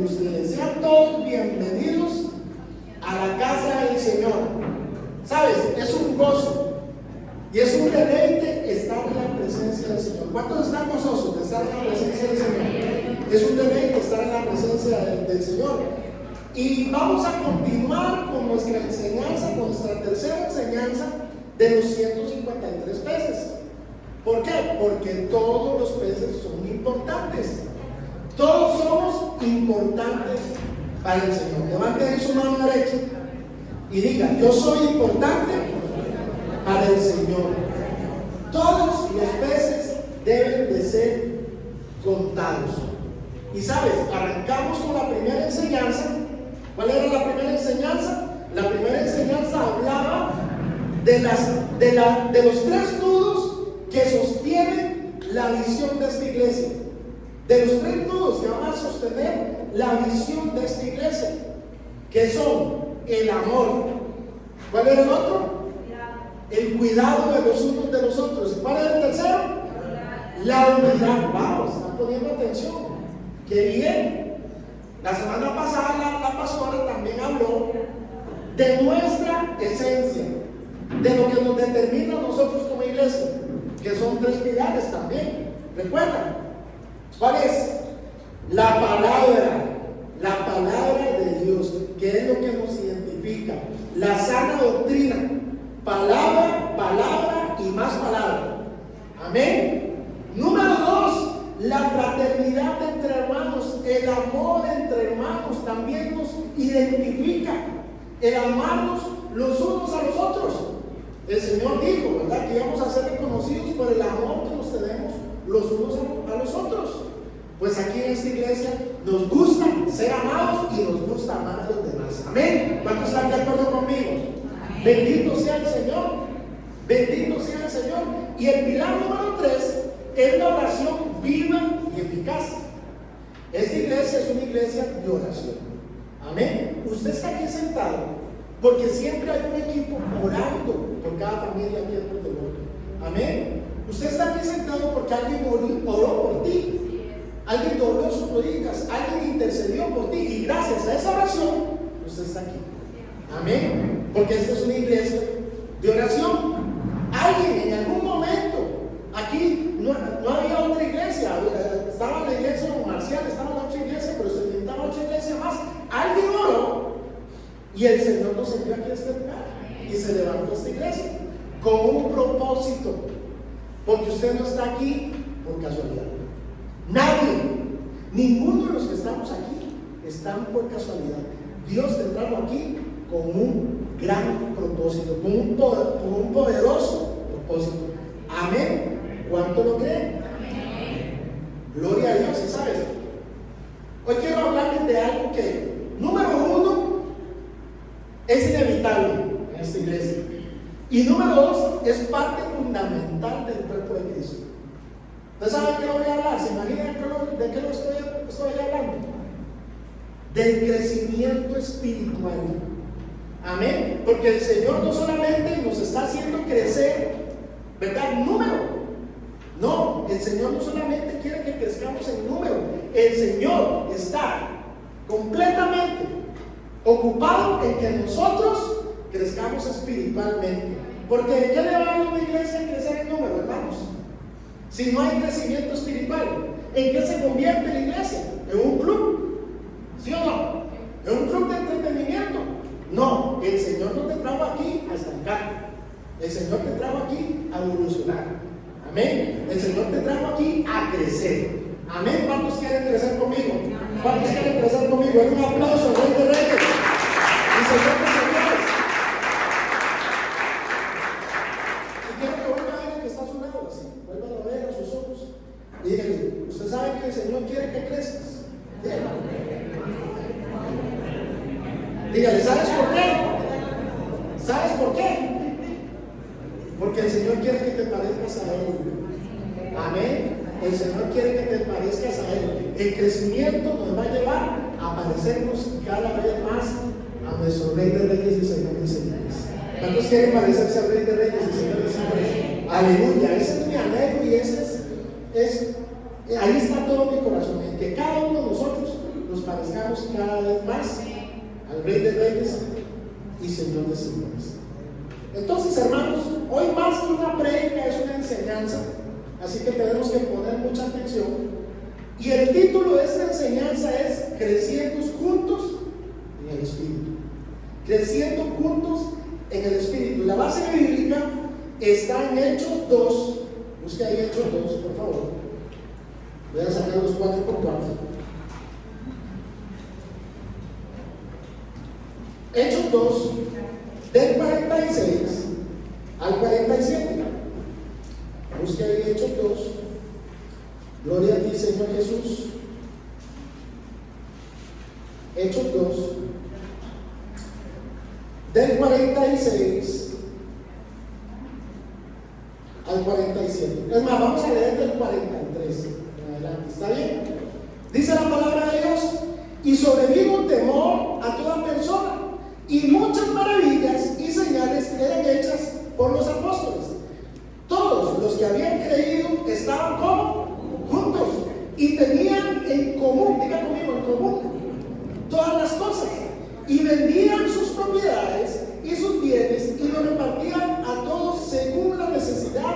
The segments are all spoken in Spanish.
de ustedes. Sean todos bienvenidos a la casa del Señor. ¿Sabes? Es un gozo y es un deleite estar en la presencia del Señor. ¿Cuántos están gozosos de estar en la presencia del Señor? Es un deleite estar en la presencia del Señor. Y vamos a continuar con nuestra enseñanza, con nuestra tercera enseñanza de los 153 peces. ¿Por qué? Porque todos los peces son importantes. Todos somos importantes para el Señor. Levanten su mano derecha y digan: yo soy importante para el Señor. Todos los peces deben de ser contados. Y sabes, arrancamos con la primera enseñanza. ¿Cuál era la primera enseñanza? La primera enseñanza hablaba de los tres nudos que sostienen la visión de esta iglesia. De los tres nudos que van a sostener la visión de esta iglesia, que son el amor. ¿Cuál era el otro? El cuidado de los unos de los otros. ¿Cuál era el tercero? La unidad. Vamos, están poniendo atención. ¡Qué bien! La semana pasada la pastora también habló de nuestra esencia, de lo que nos determina a nosotros como iglesia, que son tres pilares también. ¿Recuerdan? ¿Cuál es? La palabra de Dios, que es lo que nos identifica. La sana doctrina, palabra y más palabra. Amén. Número 2, la fraternidad entre hermanos, el amor entre hermanos también nos identifica. El amarnos los unos a los otros. El Señor dijo, ¿verdad?, que íbamos a ser reconocidos por el amor que nos tenemos los unos a los otros. Pues aquí en esta iglesia nos gusta ser amados y nos gusta amar a los demás. Amén. ¿Cuántos están de acuerdo conmigo? Amén. Bendito sea el Señor. Bendito sea el Señor. Y el pilar número 3 es la oración viva y eficaz. Esta iglesia es una iglesia de oración. Amén. Usted está aquí sentado porque siempre hay un equipo orando por cada familia aquí en Puerto Rico. Amén. Usted está aquí sentado porque alguien oró por ti. Alguien dobló sus rodillas, alguien intercedió por ti, y gracias a esa oración usted está aquí. Amén. Porque esta es una iglesia de oración. Alguien en algún momento, aquí no había otra iglesia, estaba la iglesia Marcial, estaba la otra iglesia, pero se necesitaba otra iglesia más. Alguien oró y el Señor nos envió aquí a este lugar y se levantó esta iglesia con un propósito, porque usted no está aquí por casualidad. Nadie, ninguno de los que estamos aquí están por casualidad. Dios te trajo aquí con un gran propósito, con un poderoso propósito. Amén. ¿Cuánto lo creen? Amén. Gloria a Dios. Y sabes, hoy quiero hablarles de algo que, número 1, es inevitable en esta iglesia, y número 2, es parte fundamental del cuerpo de Cristo. ¿Usted sabe de qué voy a hablar? ¿Se imagina de qué lo estoy hablando? Del crecimiento espiritual. Amén. Porque el Señor no solamente nos está haciendo crecer, ¿verdad?, número. No, el Señor no solamente quiere que crezcamos en número. El Señor está completamente ocupado en que nosotros crezcamos espiritualmente. Porque ¿de qué le va a una iglesia a crecer en número, hermanos? Si no hay crecimiento espiritual, ¿en qué se convierte la iglesia? ¿En un club? ¿Sí o no? ¿En un club de entretenimiento? No, el Señor no te trajo aquí a estancar. El Señor te trajo aquí a evolucionar. Amén. El Señor te trajo aquí a crecer. Amén. ¿Cuántos quieren crecer conmigo? ¿Cuántos quieren crecer conmigo? En un aplauso al Rey de Reyes y Señor de Señores. Y quiero que vuelva a ver el que está a su lado, así. Vuelva a ver a sus ojos y dígale: usted sabe que el Señor quiere que crezcas. Dígale: ¿sabes por qué? ¿Sabes por qué? Porque el Señor quiere que te parezcas a Él. Amén. El Señor quiere que te parezcas a Él. El crecimiento nos va a llevar a parecernos cada vez más a nuestro Rey de Reyes y Señor de Señores. ¿Cuántos quieren parecerse al Rey de Reyes y Señor de Señores? Aleluya. Ese es mi anhelo y ese es ahí está todo mi corazón. En que cada uno de nosotros nos parezcamos cada vez más al Rey de Reyes y Señor de Señores. Entonces, hermanos, hoy más que una prédica es una enseñanza, así que tenemos que poner mucha atención. Y el título de esta enseñanza es Creciendo juntos en el Espíritu. Creciendo juntos en el Espíritu. La base bíblica está en Hechos 2. Busque ahí Hechos 2, por favor. Voy a sacar los 4 por 4. Hechos 2, del 46 al 47. Busque ahí Hechos 2. Gloria a ti, Señor Jesús. Hechos 2, del 46 al 47. Es más, vamos a leer del 43 en adelante. ¿Está bien? Dice la palabra de Dios: y sobrevino temor a toda persona, y muchas maravillas y señales eran hechas por los apóstoles. Todos los que habían creído estaban como juntos y tenían en común, diga conmigo, en común, todas las cosas, y vendían sus propiedades y sus bienes y los repartían a todos según la necesidad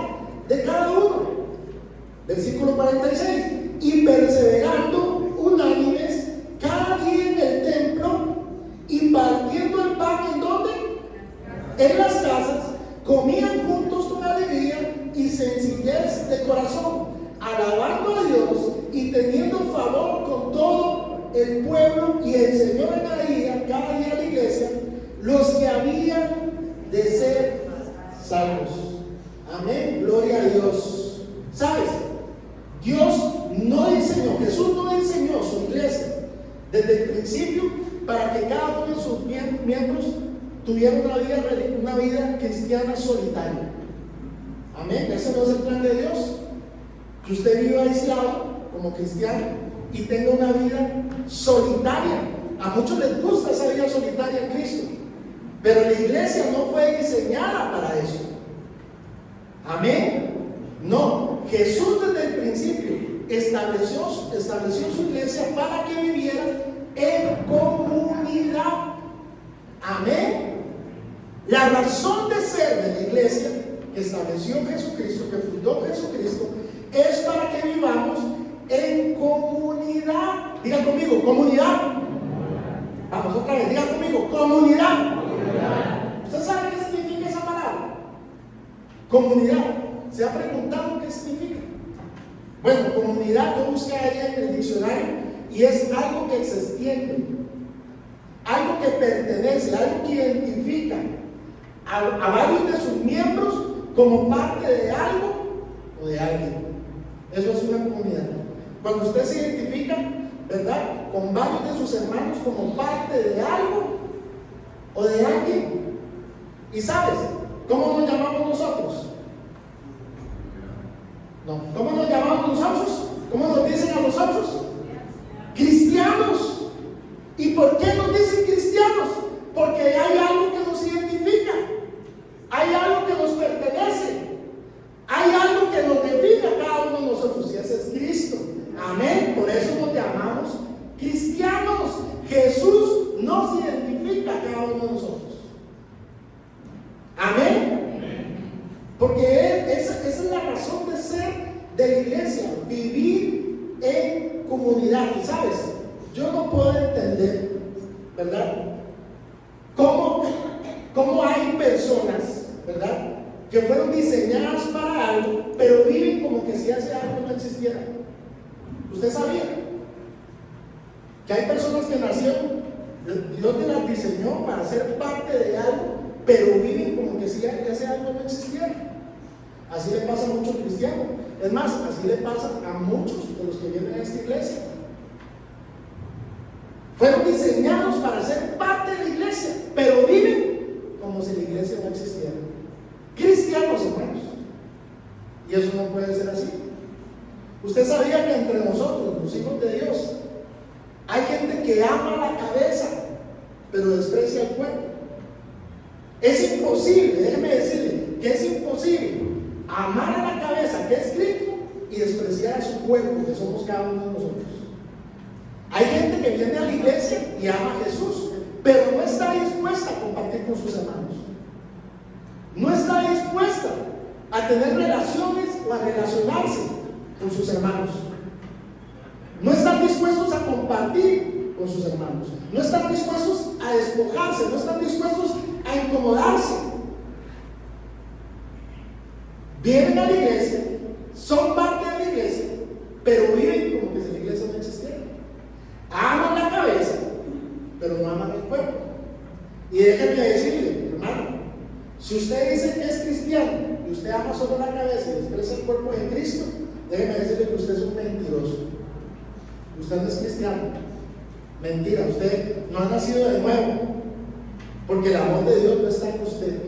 de cada uno. Versículo 46: y perseverando unánimes cada día en el templo y partiendo el pan, ¿en dónde? En las casas, comían juntos con alegría y sencillez de corazón, alabando a Dios y teniendo favor con todo el pueblo, y el Señor añadía cada día a la iglesia los que habían de ser salvos. Amén, gloria a Dios. ¿Sabes? Dios no enseñó, Jesús no enseñó su iglesia desde el principio para que cada uno de sus miembros tuviera una vida cristiana solitaria. Amén, ese no es el plan de Dios, que usted viva aislado como cristiano y tenga una vida solitaria. A muchos les gusta esa vida solitaria en Cristo, pero la iglesia no fue diseñada para eso. Amén. No, Jesús desde el principio estableció su iglesia para que vivieran en comunidad. Amén. La razón de ser de la iglesia que estableció Jesucristo, que fundó Jesucristo, es para que vivamos en comunidad. Diga conmigo, comunidad. Vamos otra vez, diga conmigo, comunidad. ¿Usted sabe qué significa esa palabra? Comunidad. ¿Se ha preguntado qué significa? Bueno, comunidad, yo busqué ahí en el diccionario y es algo que se extiende, algo que pertenece, algo que identifica a varios de sus miembros como parte de algo o de alguien. Eso es una comunidad. Cuando usted se identifica, ¿verdad?, con varios de sus hermanos como parte de algo o de alguien. ¿Y sabes cómo nos llamamos nosotros? No, ¿cómo nos llamamos nosotros? ¿Cómo nos dicen a nosotros? Cristianos. ¿Y por qué nos dicen cristianos? Porque hay algo que nos identifica, hay algo que nos pertenece, hay algo que nos define a cada uno de nosotros, y ese es Cristo. Amén. Por eso nos llamamos cristianos. Jesús nos identifica a cada uno de nosotros. Amén. Porque esa es la razón de ser de la iglesia, vivir en comunidad. Y sabes, yo no puedo entender, ¿verdad?, cómo hay personas, ¿verdad?, que fueron diseñadas para algo, pero viven como que si ese algo no existiera. ¿Usted sabía que hay personas que nacieron, Dios te las diseñó para ser parte de algo, pero viven como que si ese algo no existiera? Así le pasa a muchos cristianos. Es más, así le pasa a muchos de los que vienen a esta iglesia. Fueron diseñados para ser parte de la iglesia, pero viven como si la iglesia no existiera. Cristianos, hermanos. Y eso no puede ser así. Usted sabía que entre nosotros, los hijos de Dios, hay gente que ama la cabeza, pero desprecia el cuerpo. Es imposible, déjeme decirle, que es imposible amar a la cabeza, que es Cristo, y despreciar a su cuerpo, que somos cada uno de nosotros. Hay gente que viene a la iglesia y ama a Jesús, pero no está dispuesta a compartir con sus hermanos. No está dispuesta a tener relaciones o a relacionarse con sus hermanos. No están dispuestos a compartir con sus hermanos. No están dispuestos a despojarse. No están dispuestos a incomodarse. Vienen a la iglesia, son parte de la iglesia, pero viven como que si la iglesia no existiera. Aman la cabeza, pero no aman el cuerpo. Y déjenme decirle, hermano, si usted dice que es cristiano y usted ama solo la cabeza y desprecia el cuerpo de Cristo, déjenme decirle que usted es un mentiroso. Usted no es cristiano. Mentira, usted no ha nacido de nuevo, porque el amor de Dios no está en usted.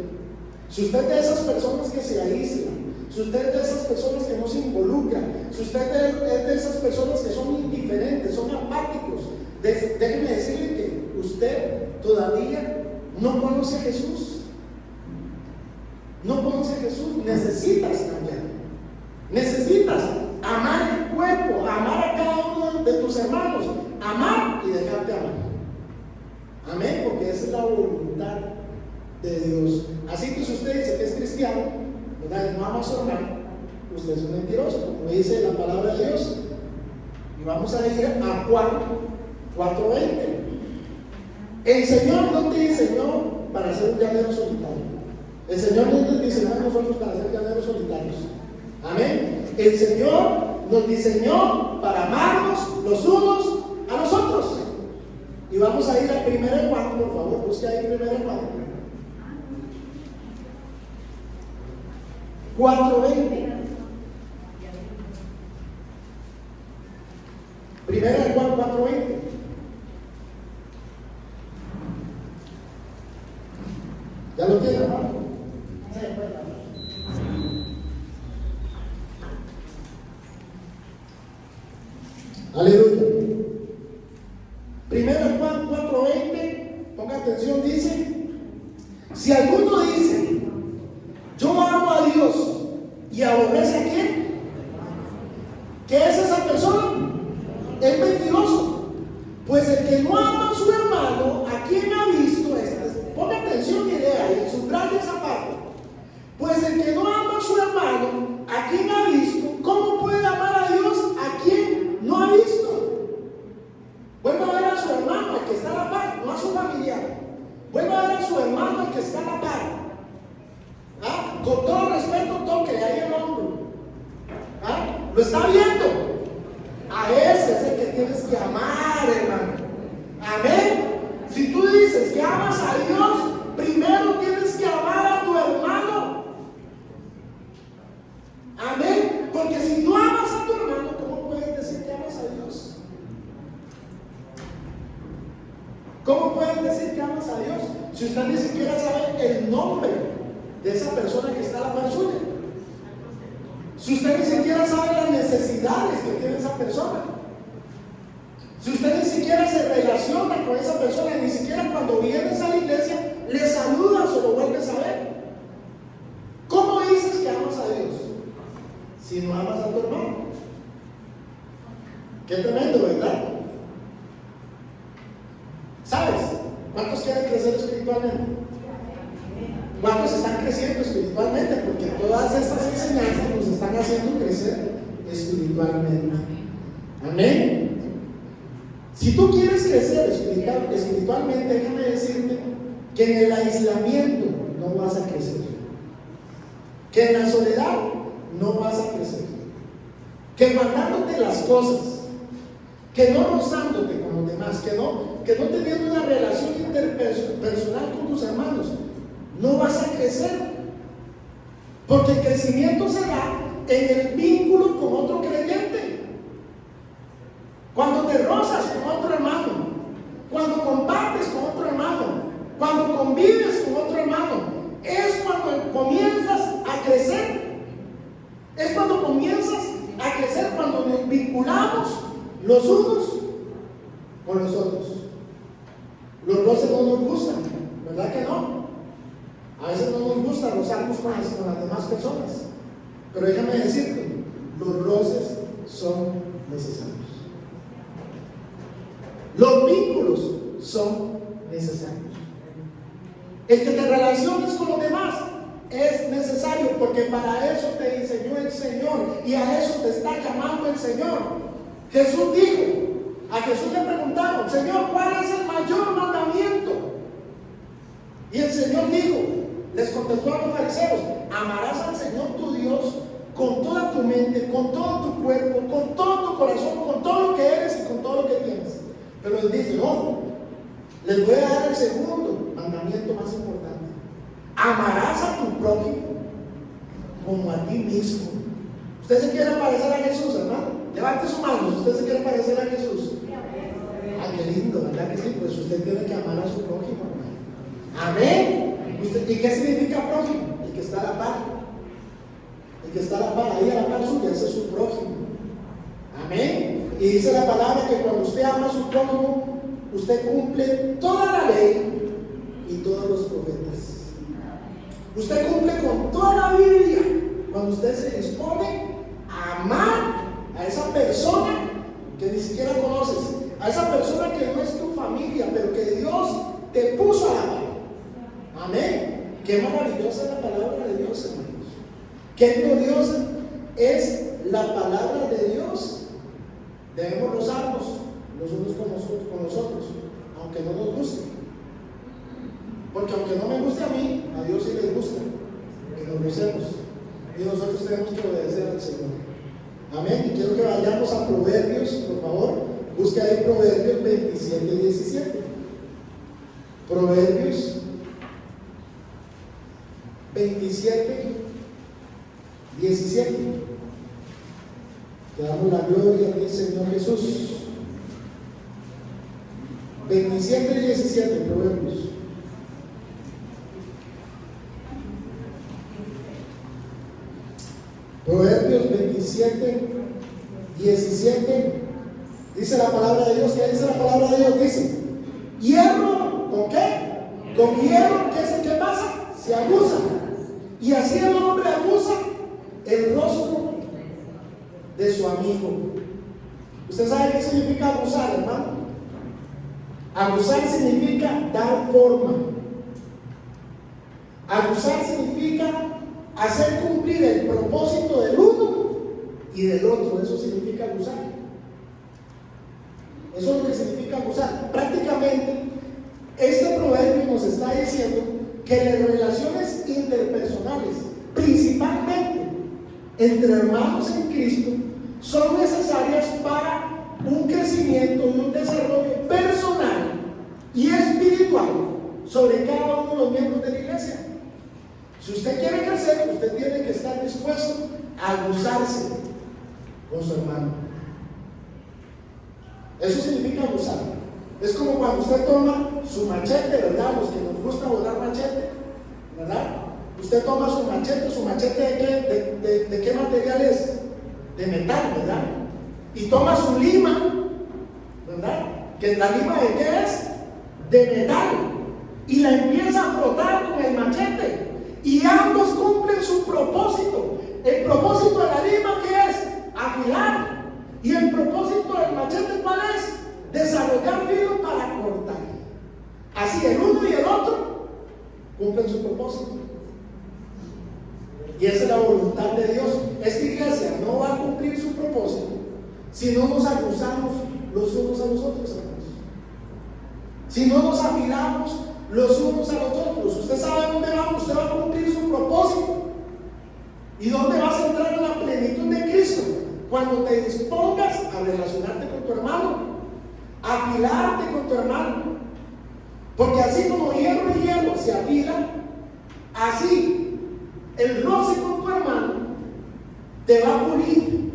Si usted es de esas personas que se aíslan, si usted es de esas personas que no se involucran, si usted es de esas personas que son indiferentes, son apáticos, déjeme decirle que usted todavía no conoce a Jesús. No conoce a Jesús. Necesitas cambiar. Necesitas amar el cuerpo, amar a cada uno de tus hermanos, amar y dejarte amar. Amén, porque esa es la voluntad de Dios. Así que si usted dice que es cristiano, ¿verdad? No ama a su hermano, usted es un mentiroso, como dice la palabra de Dios. Y vamos a ir a Juan 4:20. El Señor no te diseñó para ser un llanero solitario. El Señor no nos diseñó a nosotros para ser llaneros solitarios. Amén. El Señor nos diseñó para amarnos los unos a los otros. Y vamos a ir a 1 Juan, por favor, busque ahí 1 Juan 4:20. 1 Juan 4:20. ¿Ya lo tiene, hermano? Aleluya. 1 Juan 4:20, ponga atención, dice: si alguno dice, yo amo a Dios, y aborrece a quién, ¿qué es esa persona? Es mentiroso. Pues el que no ama a su hermano, ¿a quién ha visto estas? Ponga atención y lea y subraya esa parte. Pues el que no ama a su hermano, ¿a quién ha visto? ¿Cómo puede amar a Dios a quien no ha visto? Vuelva a ver a su hermano, el que está a la par, no a su familiar. Vuelva a ver a su hermano, el que está a la par. ¿Ah? Con todo respeto, toque ahí el hombro. ¿Ah? ¿Lo está viendo? A ese es el que tienes que amar, hermano. Amén. Si tú dices que amas a Dios, primero tienes que amar a tu hermano. Amén. Porque si no amas a tu hermano, ¿cómo puedes decir que amas a Dios? ¿Cómo puedes decir que amas a Dios si usted ni siquiera sabe el nombre de esa persona que está a la par suya? Si usted ni siquiera sabe las necesidades que tiene esa persona, si usted ni siquiera se relaciona con esa persona, ni siquiera cuando vienes a la iglesia le saludas o lo vuelves a ver, ¿cómo dices que amas a Dios si no amas a tu hermano? Qué tremendo, ¿verdad? ¿Sabes? ¿Cuántos quieren crecer espiritualmente? ¿Cuántos están creciendo espiritualmente? Porque todas estas enseñanzas nos están haciendo crecer espiritualmente. Amén. Si tú quieres crecer espiritualmente, déjame decirte que en el aislamiento no vas a crecer, que en la soledad no vas a crecer, que guardándote las cosas, que no rozándote con los demás, que no teniendo una relación interpersonal con tus hermanos, no vas a crecer, porque el crecimiento se da en el vínculo con otro creyente. Cuando te rozas con otro hermano, cuando compartes con otro hermano, cuando convives con otro hermano, es cuando comienzas a crecer. Es cuando comienzas a crecer, cuando nos vinculamos los unos con los otros. Los roces no nos gustan, ¿verdad que no? A veces no nos gusta rozarnos con las demás personas, pero déjame decirte, los roces son necesarios. Los vínculos son necesarios. El que te relaciones con los demás es necesario, porque para eso te enseñó el Señor y a eso te está llamando el Señor. Jesús dijo, a Jesús le preguntaron: Señor, ¿cuál es el mayor mandamiento? Y el Señor dijo, les contestó a los fariseos: amarás al Señor tu Dios con toda tu mente, con todo tu cuerpo, con todo tu corazón, con todo lo que eres y con todo lo que tienes. Pero él dice: no, les voy a dar el segundo mandamiento más importante. Amarás a tu prójimo como a ti mismo. ¿Usted se quiere parecer a Jesús, hermano? Levante su mano si usted se quiere parecer a Jesús. Ah, qué lindo, ¿verdad que sí? Pues usted tiene que amar a su prójimo, hermano. Amén. ¿Y qué significa prójimo? El que está a la par. El que está a la par, ahí a la par suya, ese es su prójimo. Amén. Y dice la palabra que cuando usted ama a su prójimo, usted cumple toda la ley y todos los profetas. Usted cumple con toda la Biblia cuando usted se dispone a amar a esa persona que ni siquiera conoces, a esa persona que no es tu familia, pero que Dios te puso a la mano. Amén. Qué maravillosa es la palabra de Dios, hermanos. Qué gloriosa es la palabra de Dios. Debemos rozarnos los unos con nosotros, aunque no nos guste. Porque aunque no me guste a mí, a Dios sí le gusta que nos rocemos. Y nosotros tenemos que obedecer al Señor. Amén. Y quiero que vayamos a Proverbios, por favor. Busque ahí Proverbios 27 y 17. Proverbios 27, 17. Te damos la gloria a ti, Señor Jesús. 27 y 17, Proverbios. Proverbios 27, 17. Dice la palabra de Dios. ¿Qué dice la palabra de Dios? Dice: hierro, ¿con qué? Con hierro, ¿qué es el que pasa? Se abusa. Y así el hombre abusa el rostro de su amigo. ¿Usted sabe qué significa abusar, hermano? Abusar significa dar forma. Abusar significa hacer cumplir el propósito del uno y del otro. Eso significa abusar. Eso es lo que significa abusar. Prácticamente, este proverbio nos está diciendo que las relaciones interpersonales, principalmente entre hermanos en Cristo, son necesarias para un crecimiento y un desarrollo personal y espiritual sobre cada uno de los miembros de la iglesia. Si usted quiere crecer, usted tiene que estar dispuesto a abusarse con su hermano. Eso significa abusar. Es como cuando usted toma su machete, ¿verdad? Los que nos gusta volar machete, ¿verdad? Usted toma su machete ¿de qué material es? De metal, ¿verdad? Y toma su lima, ¿verdad? ¿Que la lima de qué es? De metal. Y la empieza a frotar con el machete. Y ambos cumplen su propósito. El propósito de la lima, ¿qué es? Afilar. Y el propósito del machete, ¿cuál es? Desarrollar filo para cortar. Así el uno y el otro cumplen su propósito. Y esa es la voluntad de Dios. Esta iglesia no va a cumplir su propósito si no nos acusamos los unos a los otros, hermanos. Si no nos afilamos los unos a los otros. Usted sabe dónde va, usted va a cumplir su propósito. ¿Y dónde vas a entrar en la plenitud de Cristo? Cuando te dispongas a relacionarte con tu hermano, a afilarte con tu hermano. Porque así como hierro y hierro se afilan, así el roce con tu hermano te va a pulir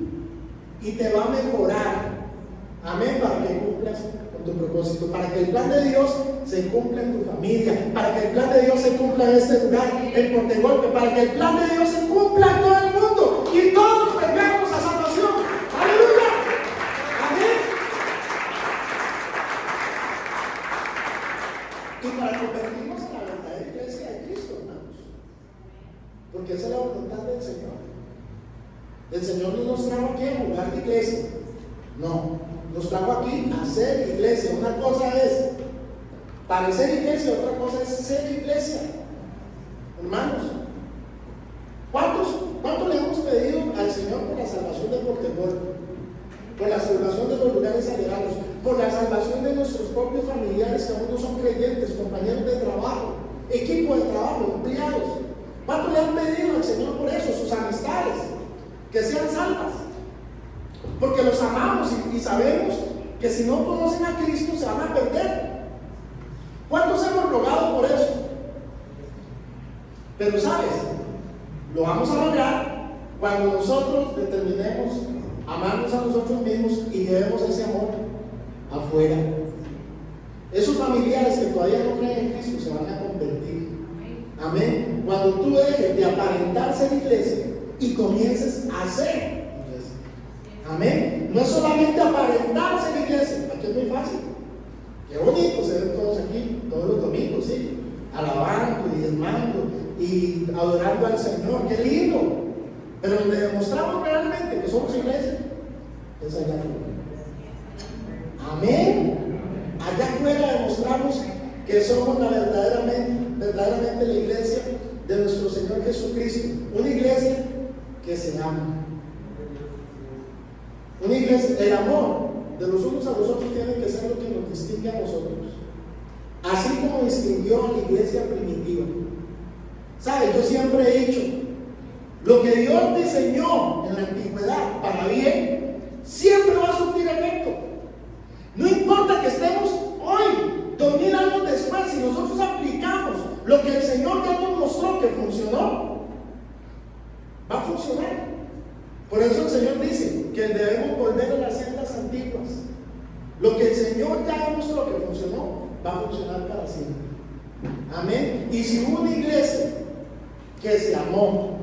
y te va a mejorar. Amén, para que cumplas con tu propósito, para que el plan de Dios se cumpla en tu familia, para que el plan de Dios se cumpla en este lugar, en Portegolpe, para que el plan de Dios se cumpla en todo el mundo y todos vengamos a salvación. ¡Aleluya! Amén. Y para convertirnos en la verdadera iglesia de Cristo, hermanos, porque esa es la voluntad del Señor. El Señor no nos trajo aquí a jugar de iglesia. No, nos trajo aquí a ser iglesia. Una cosa es parecer iglesia, otra cosa es ser iglesia. Hermanos, ¿cuánto le hemos pedido al Señor por la salvación de Portemor, por la salvación de los lugares alejados, por la salvación de nuestros propios familiares que aún no son creyentes, compañeros de trabajo, equipo de trabajo, empleados? ¿Cuánto le han pedido al Señor por eso? Sus amistades, que sean salvas, porque los amamos y sabemos que si no conocen a Cristo se van a perder. ¿Cuántos hemos rogado por eso? Pero sabes, lo vamos a lograr cuando nosotros determinemos amarnos a nosotros mismos y llevemos ese amor afuera. Esos familiares que todavía no creen en Cristo se van a convertir. Amén. Cuando tú dejes de aparentar ser iglesia y comiences a ser iglesia. Amén. No es solamente aparentar ser iglesia, aquí es muy fácil. Qué bonito se ven todos aquí, todos los domingos, sí, alabando y diezmando y adorando al Señor, qué lindo. Pero donde demostramos realmente que somos iglesia es allá afuera. Amén. Allá afuera demostramos que somos verdaderamente la iglesia de nuestro Señor Jesucristo. Una iglesia que se ama. Una iglesia, el amor de los unos a los otros tiene que ser lo que nos distingue a nosotros. Así como distinguió a la iglesia primitiva. ¿Sabe? Yo siempre he dicho, lo que Dios diseñó en la antigüedad para bien, siempre va a surtir efecto. No importa que estemos hoy, 2000 años después, si nosotros aplicamos lo que el Señor ya nos mostró que funcionó, va a funcionar. Por eso el Señor dice que debemos volver a las sendas antiguas. Lo que el Señor ya demostró que funcionó, va a funcionar para siempre. Amén. Y si hubo una iglesia que se amó,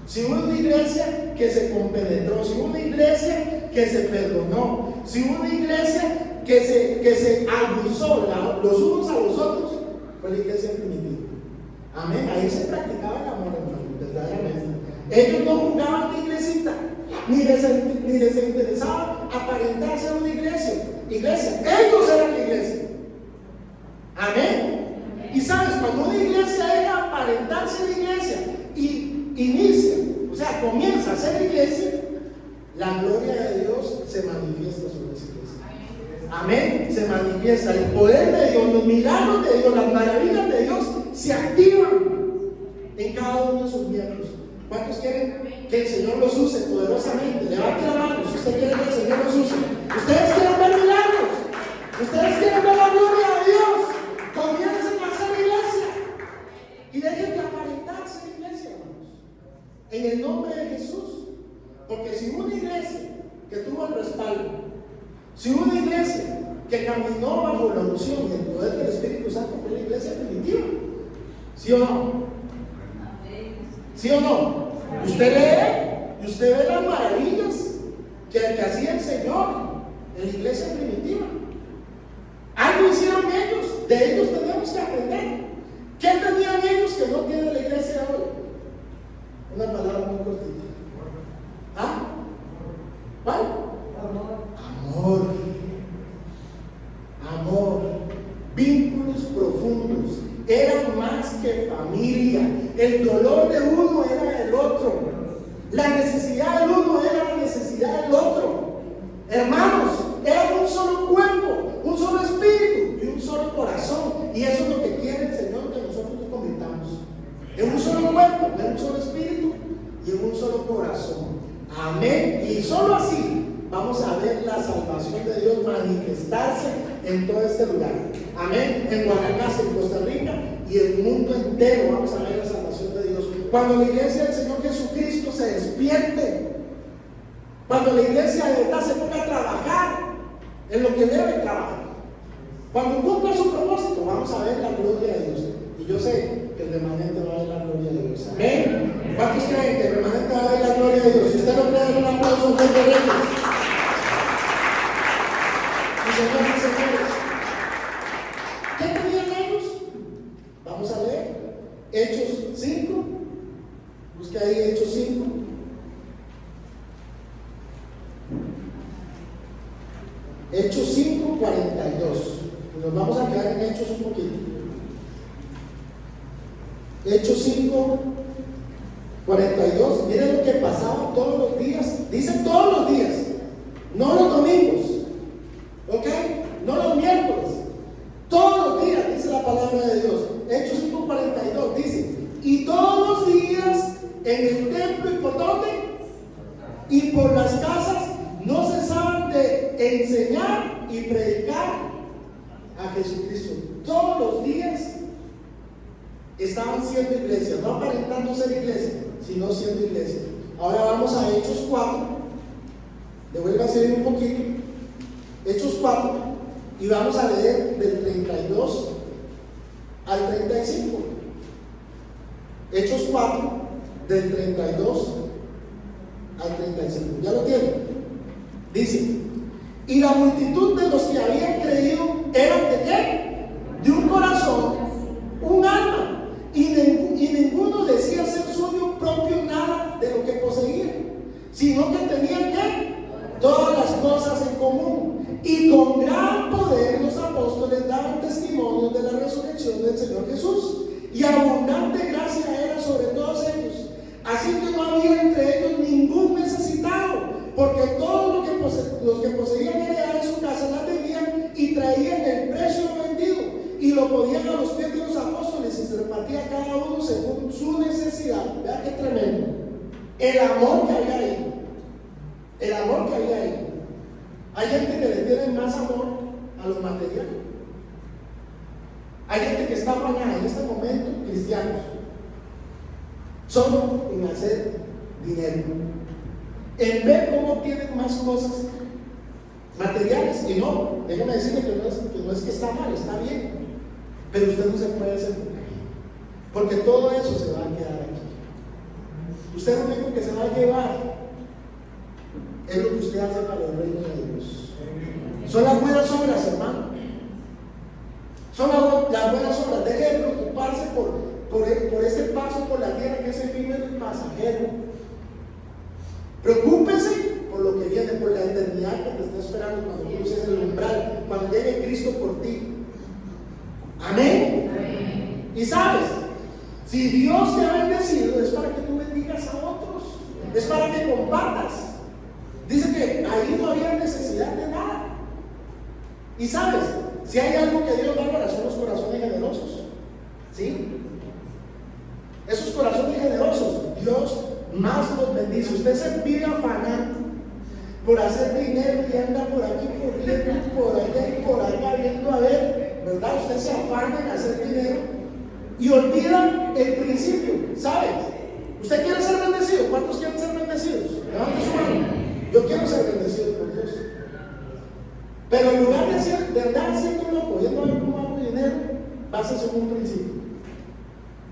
si hubo una iglesia que se compenetró, si hubo una iglesia que se perdonó, si hubo una iglesia que se aguzó los unos a los otros, fue la iglesia primitiva. Amén. Ahí se practicaba el amor, hermano, verdaderamente. Ellos no jugaban de iglesita, ni les interesaba aparentar ser una iglesia. Ellos eran la iglesia. Amén. Y sabes, cuando una iglesia deja aparentar ser iglesia y inicia, o sea, comienza a ser iglesia, la gloria de Dios se manifiesta sobre esa iglesia. Amén. Se manifiesta el poder de Dios, los milagros de Dios, las maravillas de Dios se activan en cada uno de sus miembros. ¿Cuántos quieren que el Señor los use poderosamente? Levante la mano si usted quiere que el Señor los use. Ustedes quieren ver milagros, ustedes quieren ver la gloria de Dios. Comiencen a ser iglesia y dejen de aparentar ser iglesia, hermanos, en el nombre de Jesús. Porque si una iglesia que tuvo el respaldo, si una iglesia que caminó bajo la unción y el poder del Espíritu Santo, fue la iglesia primitiva. ¿Sí o no? ¿Sí o no? Usted lee y usted ve las maravillas que hacía el Señor en la iglesia primitiva. Algo hicieron ellos, de ellos tenemos que aprender. ¿Qué tenían ellos que no tiene la iglesia hoy? Una palabra muy cortita. ¿Ah? ¿Cuál? Amor. Amor. Vínculos profundos. Eran más que familia. El dolor de uno era del otro. La necesidad del uno era la necesidad del otro. Hermanos, eran un solo cuerpo, un solo espíritu y un solo corazón. Y eso es lo que quiere el Señor, que nosotros nos convirtamos en un solo cuerpo, en un solo espíritu y en un solo corazón. Amén. Y solo así vamos a ver la salvación de Dios manifestarse en todo este lugar. Amén. En Guanacaste, en Costa Rica y el mundo entero vamos a ver la salvación de Dios. Cuando la iglesia del Señor Jesucristo se despierte, cuando la iglesia de verdad se ponga a trabajar en lo que debe trabajar, cuando cumpla su propósito, vamos a ver la gloria de Dios. Y yo sé que el remanente va a ver la gloria de Dios. Amén. ¿Cuántos creen que el remanente va a ver la gloria de Dios? Si usted lo cree, un aplauso muy correcto. Señores, señores, ¿qué tenían ellos? Vamos a leer Hechos 5. Busque ahí Hechos 5. Hechos 5:42. Nos vamos a quedar en Hechos un poquito. Hechos 5:42. Miren lo que pasaba todos los días. Dice todos los días, no los domingos, ¿ok? No los miércoles. Todos los días, dice la palabra de Dios. Hechos 5:42 dice: y todos los días en el templo, ¿y por dónde? Y por las casas, no cesaban de enseñar y predicar a Jesucristo. Todos los días estaban siendo iglesia, no aparentando ser iglesia, sino siendo iglesia. Ahora vamos a Hechos 4. Devuelva a seguir un poquito. Hechos 4, y vamos a leer del 32 al 35. Hechos 4, del 32 al 35. ¿Ya lo tienen? Dice: y la multitud de los que habían creído eran ¿de qué? De un corazón, un alma, y ninguno decía ser suyo propio nada de lo que poseía, sino que tenían ¿qué? Todas las cosas en común, y con gran poder los apóstoles daban testimonio de la resurrección del Señor Jesús, y abundante gracia era sobre todos ellos. Así que no había entre ellos ningún necesitado, porque todo lo que los que poseían heredad en su casa las vendían y traían el precio vendido y lo ponían a los pies de los apóstoles, y se repartía cada uno según su necesidad. Vean qué tremendo el amor que había ahí. El amor que había ahí. Hay gente que le tiene más amor a los materiales. Hay gente que está afanada en este momento, cristianos, solo en hacer dinero, en ver cómo tienen más cosas materiales. Y no, déjame decirle que no es que está mal, está bien, pero usted no se puede hacer porque todo eso se va a quedar aquí. Usted lo único que se va a llevar es lo que usted hace para el reino de Dios. Son las buenas obras, hermano. Son las buenas obras. Deje de preocuparse por ese paso por la tierra que es efímero y pasajero. Preocúpese por lo que viene, por la eternidad que te está esperando cuando cruces el umbral, cuando llegue Cristo por ti. Amén. Amén. Y sabes, si Dios te ha bendecido, es para que tú bendigas a otros, es para que compartas. Dice que ahí no había necesidad de nada. Y sabes, si hay algo que Dios valora, son los corazones generosos. ¿Sí? Esos corazones generosos, Dios más los bendice. Usted se vive afanando por hacer dinero y anda por aquí corriendo, por allá y por acá viendo a ver, ¿verdad? Usted se afana en hacer dinero y olvida el principio. ¿Sabes? ¿Usted quiere ser bendecido? ¿Cuántos quieren ser bendecidos? Levante su mano. Yo quiero ser bendecido por Dios. Pero en lugar de andar siendo loco, yendo a ver cómo hago dinero, básese en un principio.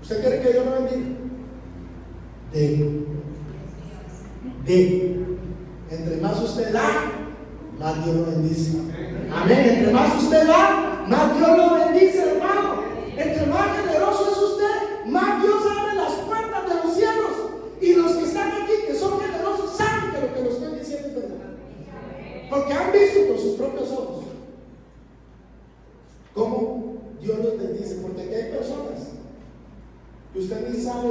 ¿Usted quiere que Dios lo bendiga? Entre más usted da, más Dios lo bendice. Amén. Entre más usted da, más Dios lo bendice, hermano. Entre más generoso es usted, más Dios abre las puertas de los cielos. Y los que están aquí, que son generosos, saben que lo que lo estoy diciendo es verdad. Porque han visto con sus propios ojos cómo Dios los bendice. Porque aquí hay personas que usted ni sabe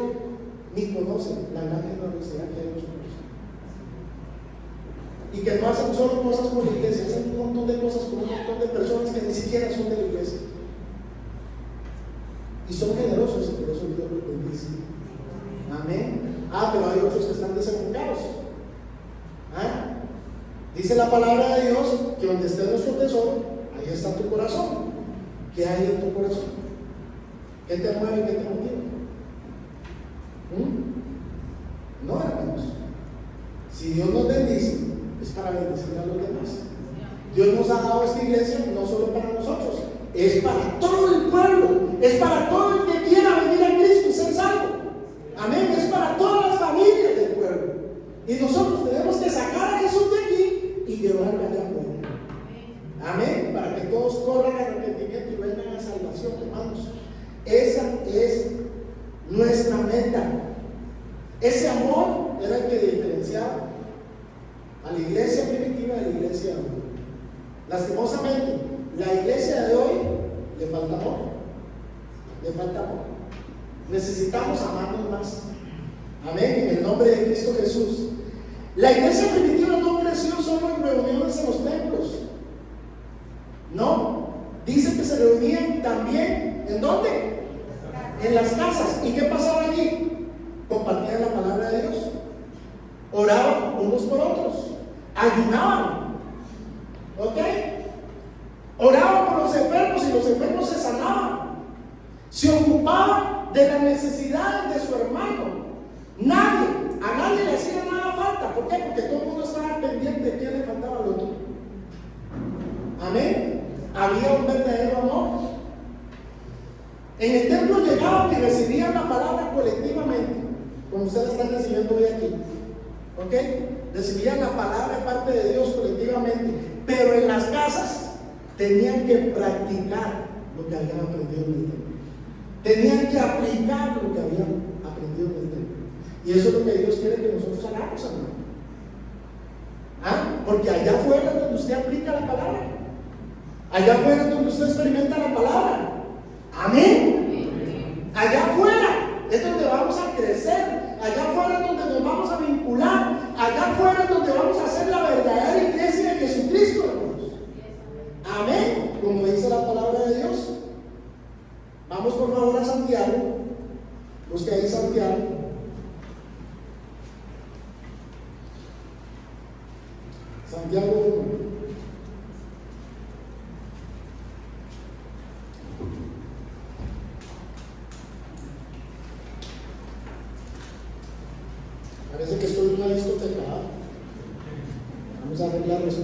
ni conoce la gran generosidad que hay en nosotros. Y que no hacen solo cosas por la iglesia, hacen un montón de cosas por un montón de personas que ni siquiera son de la iglesia. Y son generosos y por eso Dios los bendice. Amén. Pero hay otros que están desenfocados. Dice la palabra de Dios que donde esté nuestro tesoro, ahí está tu corazón. ¿Qué hay en tu corazón? ¿Qué te mueve? ¿Qué te motiva? No, hermanos. Si Dios nos bendice, es para bendecir a los demás. Dios nos ha dado esta iglesia no solo para nosotros, es para todo el pueblo, es para todo el que quiera venir a Cristo y ser salvo. Amén. Es para todas las familias del pueblo. Y nosotros tenemos que sacar a Jesús de aquí y llevarlo allá afuera. Amén. Para que todos corran al arrepentimiento y vengan a la salvación, hermanos. Esa es nuestra meta. Ese amor era el que diferenciaba a la iglesia primitiva de la iglesia Lastimosamente, la iglesia de hoy le falta amor. Le falta amor. Necesitamos amarnos más. Amén. En el nombre de Cristo Jesús. La iglesia primitiva no creció solo en reuniones en los templos. No. Dice que se reunían también. ¿En dónde? En las casas. ¿Y qué pasaba allí? Compartían la palabra de Dios. Oraban unos por otros. Ayunaban. ¿Ok? Oraban por los enfermos y los enfermos se sanaban. Se ocupaban de las necesidades de su hermano. A nadie le hacía nada falta. ¿Por qué? Porque todo el mundo estaba pendiente de quién le faltaba al otro. Amén. Había un verdadero amor. En el templo llegaban y recibían la palabra colectivamente, como ustedes están recibiendo hoy aquí. ¿Ok? Recibían la palabra de parte de Dios colectivamente. Pero en las casas tenían que practicar lo que habían aprendido en el templo. Tenían que aplicar lo que habían aprendido en el templo. Y eso es lo que Dios quiere que nosotros hagamos, hermano. Porque allá afuera es donde usted aplica la palabra. Allá afuera es donde usted experimenta la palabra. Amén. Allá afuera es donde vamos a crecer. Allá afuera es donde nos vamos a vincular. Allá afuera es donde vamos a hacer la verdadera iglesia de Jesucristo, hermanos. Amén. Como dice la palabra de Dios. Vamos por favor a Santiago. Busque ahí Santiago. Santiago 1. Parece que estoy en una discoteca. Vamos a arreglar eso.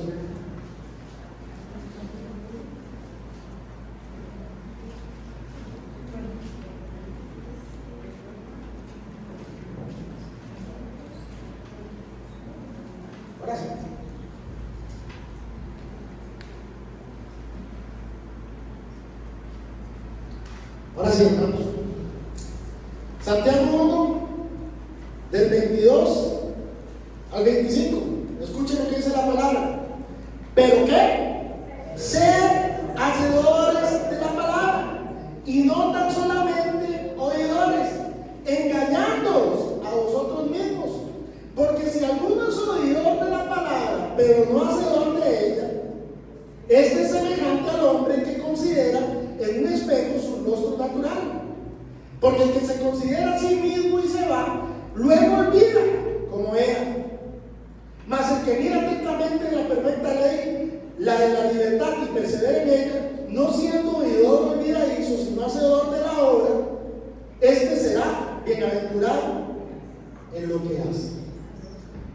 Ahora sí. Ahora sí, hermanos. Santiago 1, del 22 al 25. Escuchen lo que dice la palabra. ¿Pero qué? Ser hacedores de la palabra y no tan solamente oidores, engañándoos a vosotros mismos. Porque si alguno es oidor de la palabra, pero no hacedor de ella, este es semejante al hombre que considera en un espejo su rostro natural. Porque el que se considera a sí mismo y se va, luego olvida como era. Mas el que mira atentamente en la perfecta ley, la de la libertad, y persevera en ella, no siendo oidor olvidadizo, sino hacedor de la obra, este será bienaventurado en lo que hace.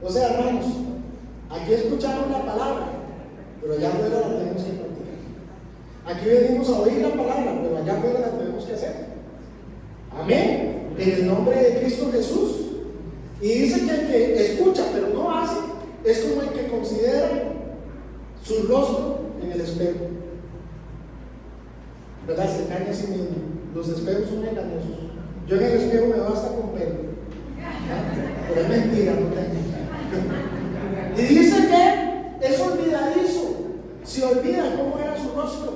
O sea, hermanos, aquí escuchamos la palabra, pero allá afuera la tenemos que practicar. Aquí venimos a oír la palabra, pero allá afuera la tenemos que hacer. Amén. En el nombre de Cristo Jesús. Y dice que el que escucha pero no hace es como el que considera su rostro en el espejo. ¿Verdad? Se engaña a sí mismo. Los espejos son engañosos. Yo en el espejo me veo hasta con pelo. Pero es mentira, no tengo. Y dice que es olvidadizo. Se olvida cómo era su rostro.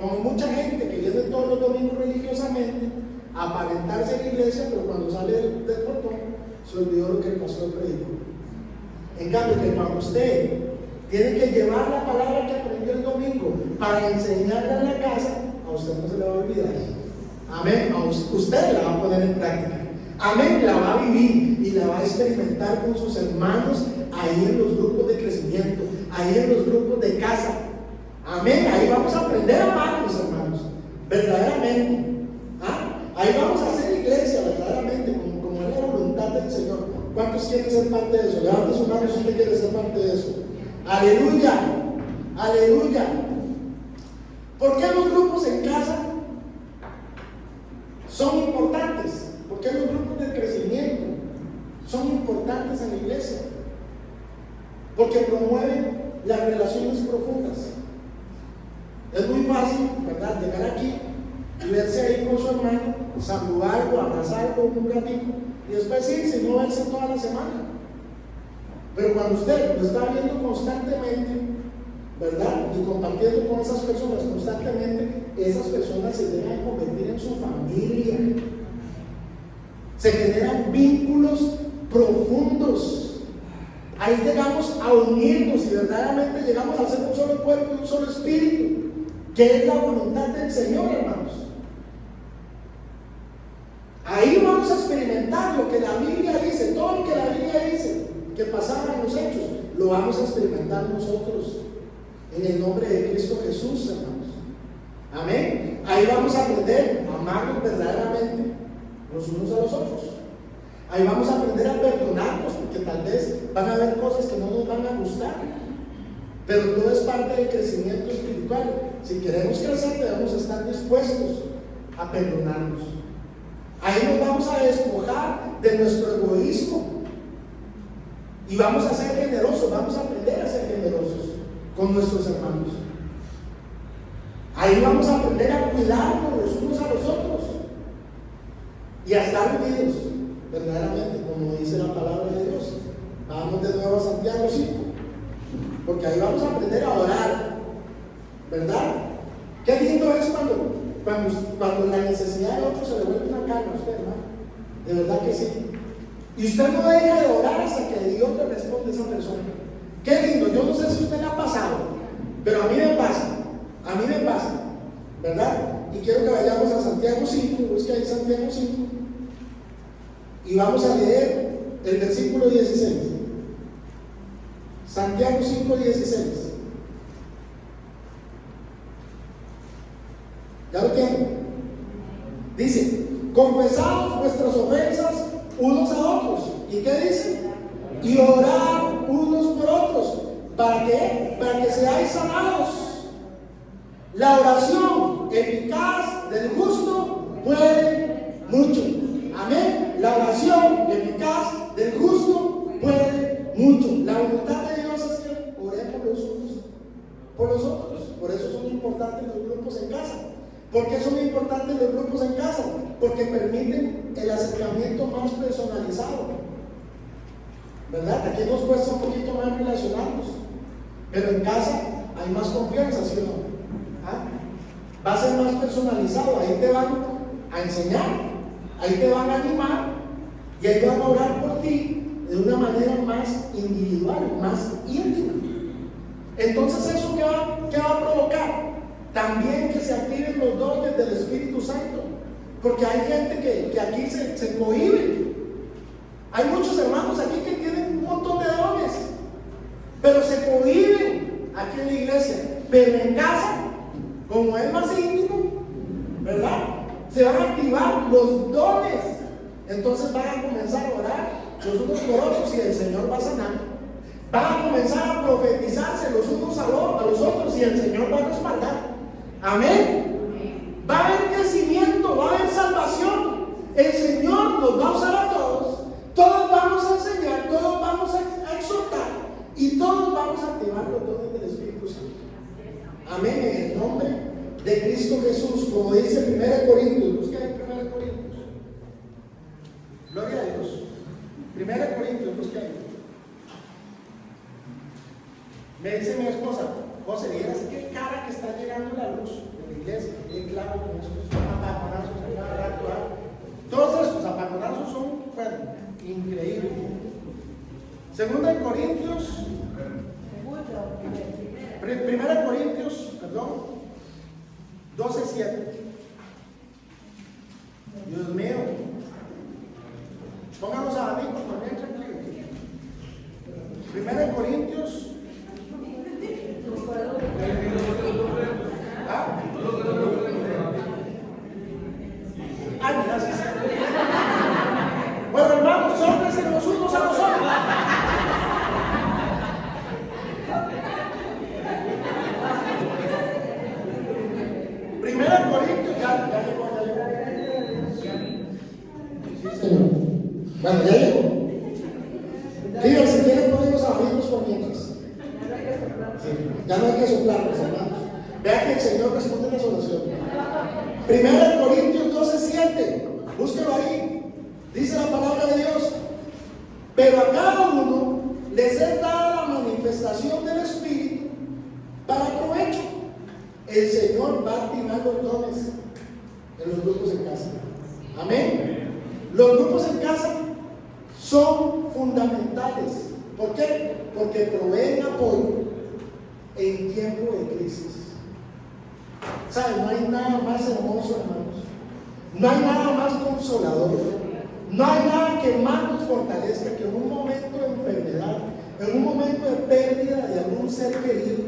Como mucha gente que viene todos los domingos religiosamente a aparentarse en la iglesia, pero cuando sale del portón se olvidó lo que el pastor predicó. En cambio, que cuando usted tiene que llevar la palabra que aprendió el domingo para enseñarla en la casa, a usted no se le va a olvidar. Amén. A usted la va a poner en práctica. Amén. La va a vivir y la va a experimentar con sus hermanos ahí en los grupos de crecimiento, ahí en los grupos de casa. Amén. Ahí vamos a aprender a amarnos, hermanos, verdaderamente. Ahí vamos a hacer iglesia verdaderamente, como es la voluntad del Señor. ¿Cuántos quieren ser parte de eso? Levante su mano si usted quiere ser parte de eso. Aleluya, aleluya. ¿Por qué los grupos en casa son importantes? ¿Por qué los grupos de crecimiento son importantes en la iglesia? Porque promueven las relaciones profundas. Es muy fácil, ¿verdad?, llegar aquí y verse ahí con su hermano, saludarlo, abrazarlo un ratito y después irse y no verse toda la semana. Pero cuando usted lo está viendo constantemente, ¿verdad?, y compartiendo con esas personas constantemente, esas personas se deben convertir en su familia. Se generan vínculos profundos. Ahí llegamos a unirnos y verdaderamente llegamos a ser un solo cuerpo y un solo espíritu, que es la voluntad del Señor, hermanos. Ahí vamos a experimentar lo que la Biblia dice, todo lo que la Biblia dice que pasaba en los hechos, lo vamos a experimentar nosotros en el nombre de Cristo Jesús, hermanos. Amén. Ahí vamos a aprender a amarnos verdaderamente los unos a los otros. Ahí vamos a aprender a perdonarnos, porque tal vez van a haber cosas que no nos van a gustar, pero todo es parte del crecimiento espiritual. Si queremos crecer, debemos estar dispuestos a perdonarnos. Ahí nos vamos a despojar de nuestro egoísmo y vamos a ser generosos, vamos a aprender a ser generosos con nuestros hermanos. Ahí vamos a aprender a cuidarnos los unos a los otros y a estar unidos verdaderamente, como dice la palabra de Dios. Vamos de nuevo a Santiago 5, porque ahí vamos a aprender a orar, ¿verdad? Qué lindo es cuando la necesidad del otro se le vuelve una carga a usted, ¿no? De verdad que sí. Y usted no deja de orar hasta que Dios le responde a esa persona. Qué lindo. Yo no sé si a usted le ha pasado, pero a mí me pasa, ¿verdad? Y quiero que vayamos a Santiago 5, busque ahí Santiago 5, y vamos a leer el versículo 16. Santiago 5, 16. ¿Ya lo tienen? Dice: confesaos vuestras ofensas unos a otros. ¿Y qué dice? Y orad unos por otros. ¿Para qué? Para que seáis sanados. La oración eficaz del justo puede mucho. Amén. La oración eficaz del justo puede mucho. La voluntad de Dios es que oremos los unos por los otros. Por eso son importantes los grupos en casa. ¿Por qué son importantes los grupos en casa? Porque permiten el acercamiento más personalizado, ¿verdad? Aquí nos cuesta un poquito más relacionarnos, pero en casa hay más confianza, ¿sí o no? ¿Ah? Va a ser más personalizado. Ahí te van a enseñar, ahí te van a animar y ahí van a orar por ti de una manera más individual, más íntima. Entonces, ¿eso qué va a provocar? También que se activen los dones del Espíritu Santo, porque hay gente que aquí se cohíbe. Hay muchos hermanos aquí que tienen un montón de dones, pero se cohíben aquí en la iglesia. Pero en casa, como es más íntimo, ¿verdad? Se van a activar los dones. Entonces van a comenzar a orar los unos por otros y el Señor va a sanar. Van a comenzar a profetizarse los unos a los otros y el Señor va a respaldar. Amén. Va a haber crecimiento, va a haber salvación. El Señor nos va a usar a todos. Todos vamos a enseñar, todos vamos a exhortar y todos vamos a activar los dones del Espíritu Santo. Amén. En el nombre de Cristo Jesús, como dice 1 Corintios. Busca en 1 Corintios. Gloria a Dios. 1 Corintios, busca ahí. Me dice mi esposa: José, vieras qué cara que está llegando la luz de la iglesia, bien claro, con estos apagonazos a cada rato. Todos estos apagonazos son, bueno, increíbles. 2 Corintios, 1 Corintios, perdón, 12:7. Dios mío, pongan los abanicos también tranquilos. 1 Corintios. Ay, gracias. Bueno, hermanos, sóprense los unos a los otros. Primera Corintios, ya llegó. Sí, señor. Bueno, ya llegó. Digo, si quieren ponemos abanicos por mientras. Sí, ya no hay que soplarlos, hermanos. Vea que el Señor responde las oraciones. 1 Corintios 12:7. Búsquelo ahí. Dice la palabra de Dios: pero a cada uno les es dada la manifestación del Espíritu para provecho. el Señor va a activar los dones en los grupos en casa. Amén. Los grupos en casa son fundamentales. ¿Por qué? Porque proveen apoyo en tiempo de crisis. ¿Saben? No hay nada más hermoso, hermanos. No hay nada más consolador. No hay nada que más nos fortalezca que en un momento de enfermedad, en un momento de pérdida de algún ser querido,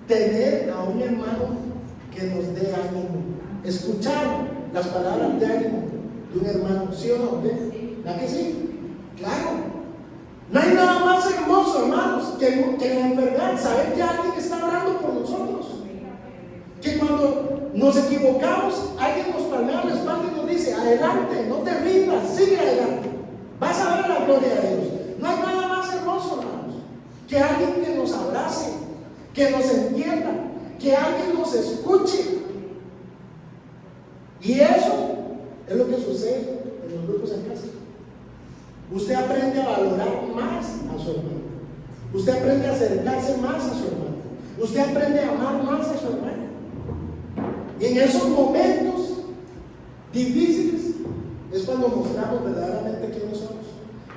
tener a un hermano que nos dé ánimo. Escuchar las palabras de ánimo de un hermano. ¿Sí o no? ¿Verdad que sí? Claro. No hay nada más hermoso, hermanos, que en la enfermedad saber que alguien está orando por nosotros. Que cuando nos equivocamos, alguien nos palmea la espalda y nos dice: adelante, no te rindas, sigue adelante. Vas a ver la gloria de Dios. No hay nada más hermoso, hermanos, que alguien que nos abrace, que nos entienda, que alguien nos escuche. Y eso es lo que sucede en los grupos en casa. Usted aprende a valorar más a su hermano. Usted aprende a acercarse más a su hermano. Usted aprende a amar más a su hermano. Y en esos momentos difíciles es cuando mostramos verdaderamente quiénes somos.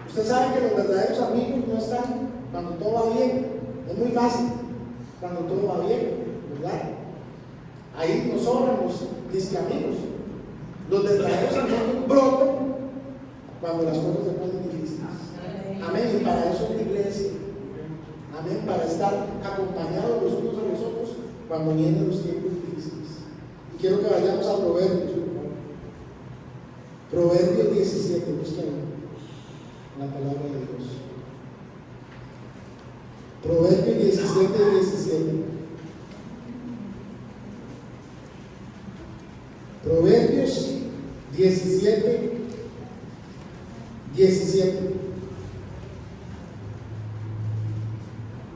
Usted sabe que los verdaderos amigos no están cuando todo va bien. Es muy fácil cuando todo va bien, ¿verdad? Ahí nos sobran los disque amigos. Los verdaderos amigos brotan cuando las cosas se ponen difíciles. Amén. Y para eso es la iglesia. Amén. Para estar acompañados los unos a los otros cuando vienen los tiempos difíciles. Y quiero que vayamos a Proverbios, por favor. Proverbios 17, busquen la palabra de Dios. Proverbios 17. Proverbios 17.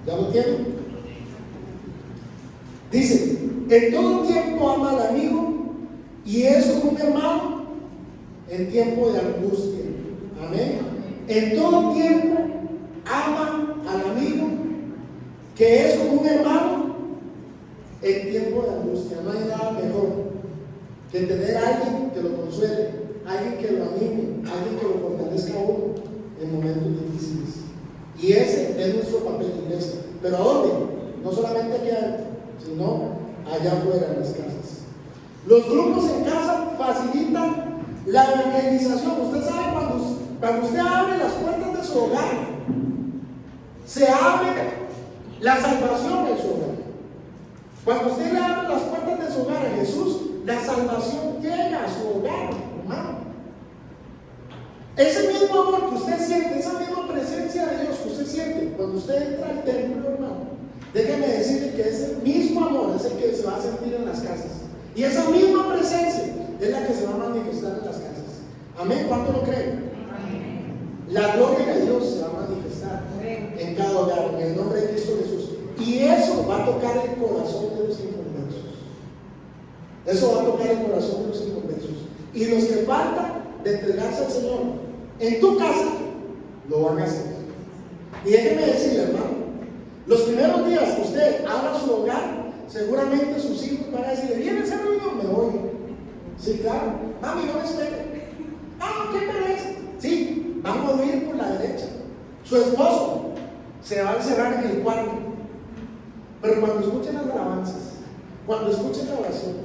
¿Ya lo tienen? Dice: en todo tiempo ama al amigo y es como un hermano en tiempo de angustia. Amén. En todo tiempo ama al amigo, que es como un hermano en tiempo de angustia. No hay nada mejor que tener a alguien que lo consuele, alguien que lo anime, alguien que lo fortalezca a uno en momentos difíciles. Y ese es nuestro papel de iglesia. ¿Pero a dónde? No solamente aquí adentro, sino allá afuera en las casas. Los grupos en casa facilitan la evangelización. Usted sabe, cuando usted abre las puertas de su hogar, se abre la salvación de su hogar. Cuando usted le abre las puertas de su hogar a Jesús, la salvación llega a su hogar, hermano. Ese mismo amor que usted siente, esa misma presencia de Dios que usted siente cuando usted entra al templo, hermano, déjeme decirle que ese mismo amor es el que se va a sentir en las casas. Y esa misma presencia es la que se va a manifestar en las casas. Amén. ¿Cuánto lo creen? La gloria de Dios se va a manifestar en cada hogar, en el nombre de Cristo Jesús. Y eso va a tocar el corazón de los inconversos. Eso va a tocar el corazón de los inconversos. Y los que faltan de entregarse al Señor en tu casa, lo van a hacer. Y déjeme decirle, hermano, los primeros días que usted abra su hogar, seguramente sus hijos van a decir: ¿viene ese ruido? Me voy. Sí, claro. Mami, no me espere. Ah, ¿qué parece? Sí, vamos a huir por la derecha. Su esposo se va a encerrar en el cuarto. Pero cuando escuchen las alabanzas, cuando escuchen la oración,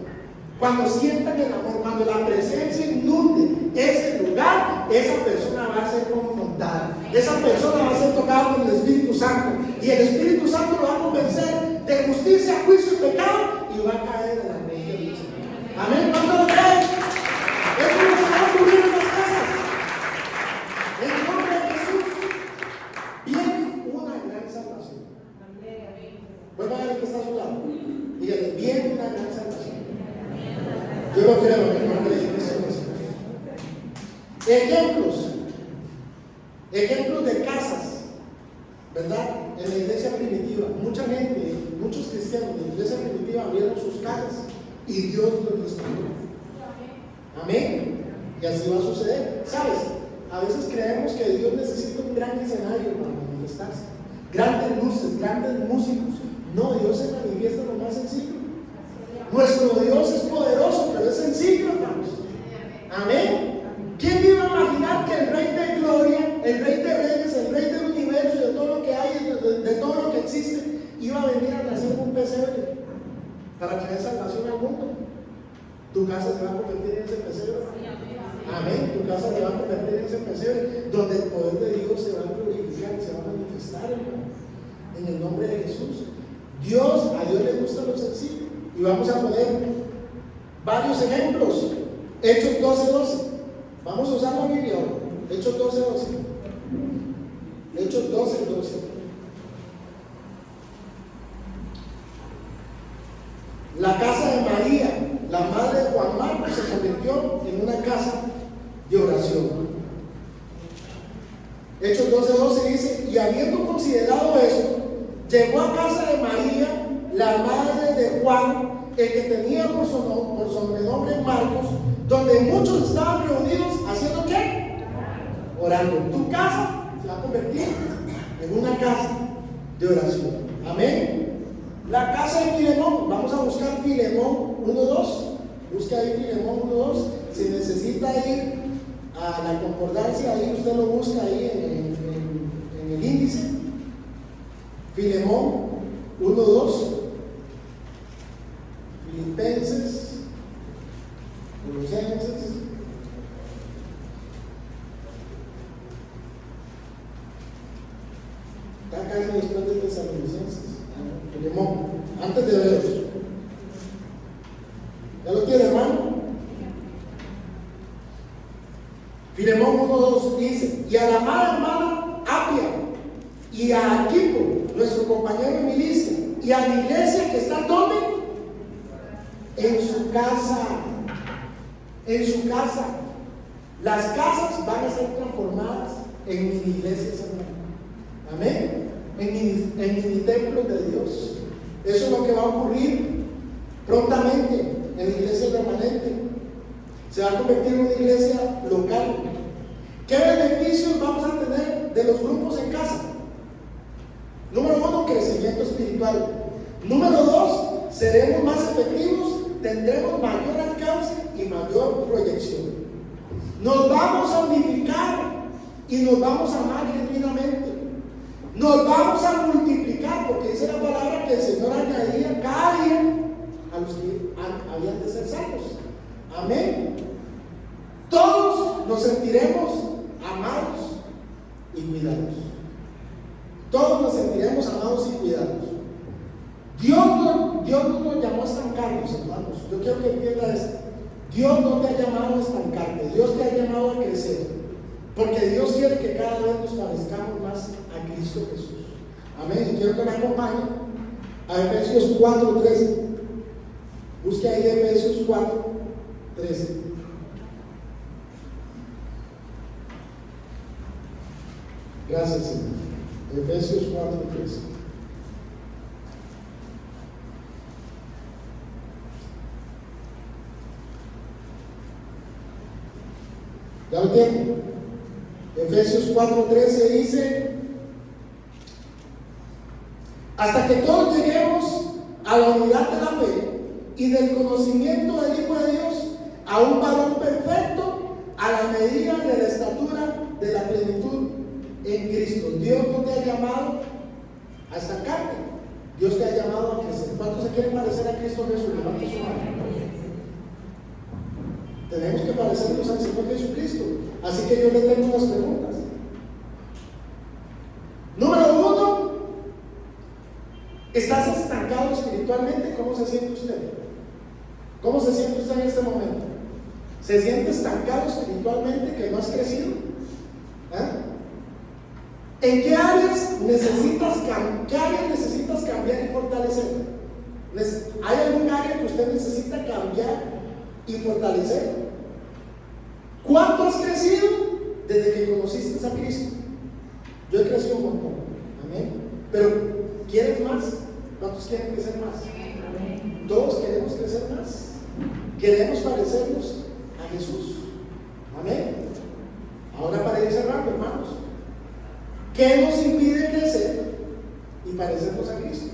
cuando sientan el amor, cuando la presencia inunde ese lugar, esa persona va a ser confrontada. Esa persona va a ser tocada por el Espíritu Santo. Y el Espíritu Santo lo va a convencer de justicia, juicio y pecado, y va a caer en la presencia de Dios. Amén. ¿Cuándo lo creen? Eso es lo que va a ocurrir en las casas. En el nombre de Jesús viene una gran salvación. Vuelva a ver que está a su lado. Dígale: viene una gran salvación. Yo lo creo en el nombre de Cristo Jesús. Ejemplos de casas, ¿verdad? En la iglesia primitiva, mucha gente, muchos cristianos de la iglesia primitiva abrieron sus casas y Dios los respondió. Amén. Y así va a suceder. ¿Sabes? A veces creemos que Dios necesita un gran escenario para manifestarse, grandes luces, grandes músicos. No, Dios se manifiesta lo más sencillo. Nuestro Dios es poderoso, pero es sencillo, hermanos. Amén. ¿Quién iba a imaginar que el Rey de Gloria, el Rey de Reyes, el Rey del universo y de todo lo que hay, de todo lo que existe, iba a venir a nacer en un pesebre para traer salvación al mundo? Tu casa se va a convertir en ese pesebre. Amén. Tu casa se va a convertir en ese pesebre donde el poder de Dios se va a glorificar y se va a manifestar, hermano, en el nombre de Jesús. A Dios le gusta lo sencillo. Y vamos a poner varios ejemplos. Hechos 12:12. Vamos a usar la Biblia ahora. Hechos 12:12. Hechos 12:12. La casa de María, la madre de Juan Marcos, se convirtió en una casa de oración. Hechos 12:12 dice: y habiendo considerado esto, llegó a casa de María, la madre de Juan, el que tenía por sobrenombre Marcos, donde muchos estaban reunidos, ¿haciendo qué? Orando. Tu casa se va a convertir en una casa de oración. Amén. La casa de Filemón, vamos a buscar Filemón 1:2. Busca ahí Filemón 1:2. Si necesita ir a la concordancia, ahí usted lo busca ahí en el índice. Filemón 1:2. Filipenses, Colosenses, está casi después de Tesalonicenses. Filemón, antes de Hebreos. ¿Ya lo tiene, hermano? Filemón 1:2 dice: y a la amada hermana Apia, y a Arquipo, nuestro compañero de milicia, y a la iglesia que está ¿dónde? En su casa. En su casa. Las casas van a ser transformadas en mini iglesias, hermano. Amén. En mini templos de Dios. Eso es lo que va a ocurrir prontamente en la iglesia permanente. Se va a convertir en una iglesia local. ¿Qué beneficios vamos a tener de los grupos en casa? Número 1, crecimiento espiritual. Número 2, seremos más efectivos, tendremos mayor alcance y mayor proyección. Nos vamos a unificar y nos vamos a amar genuinamente. Nos vamos a multiplicar, porque dice la palabra que el Señor añadía cada día a los que habían de ser salvos. Amén. Todos nos sentiremos amados y cuidados. Todos nos sentiremos amados y cuidados. Dios no nos llamó a estancarnos, hermanos. Yo quiero que entienda esto. Dios no te ha llamado a estancarte. Dios te ha llamado a crecer. Porque Dios quiere que cada vez nos parezcamos más a Cristo Jesús. Amén. Y quiero que me acompañen a Efesios 4:13. Busque ahí Efesios 4:13. Gracias, Señor. Efesios 4:13. ¿Ya lo tienen? Efesios 4:13 dice: hasta que todos lleguemos a la unidad de la fe y del conocimiento del Hijo de Dios, a un varón perfecto, a la medida de la estatura de la plenitud en Cristo. Dios no te ha llamado a estancarte. Dios te ha llamado a crecer. ¿Cuántos se quieren parecer a Cristo Jesús? Levante su mano. Tenemos que parecernos al Señor Jesucristo. Así que yo le tengo unas preguntas. Número 1, ¿estás estancado espiritualmente? ¿Cómo se siente usted? ¿Cómo se siente usted en este momento? ¿Se siente estancado espiritualmente, que no has crecido? ¿En qué áreas necesitas cambiar y fortalecer? ¿Hay algún área que usted necesita cambiar y fortalecer? ¿Cuánto has crecido desde que conociste a Cristo? Yo he crecido un montón. Amén. Pero ¿quieres más? ¿Cuántos quieren crecer más? Todos queremos crecer más. Queremos parecernos a Jesús. Amén. Ahora, para ir cerrando, hermanos, ¿qué nos impide crecer y parecernos a Cristo?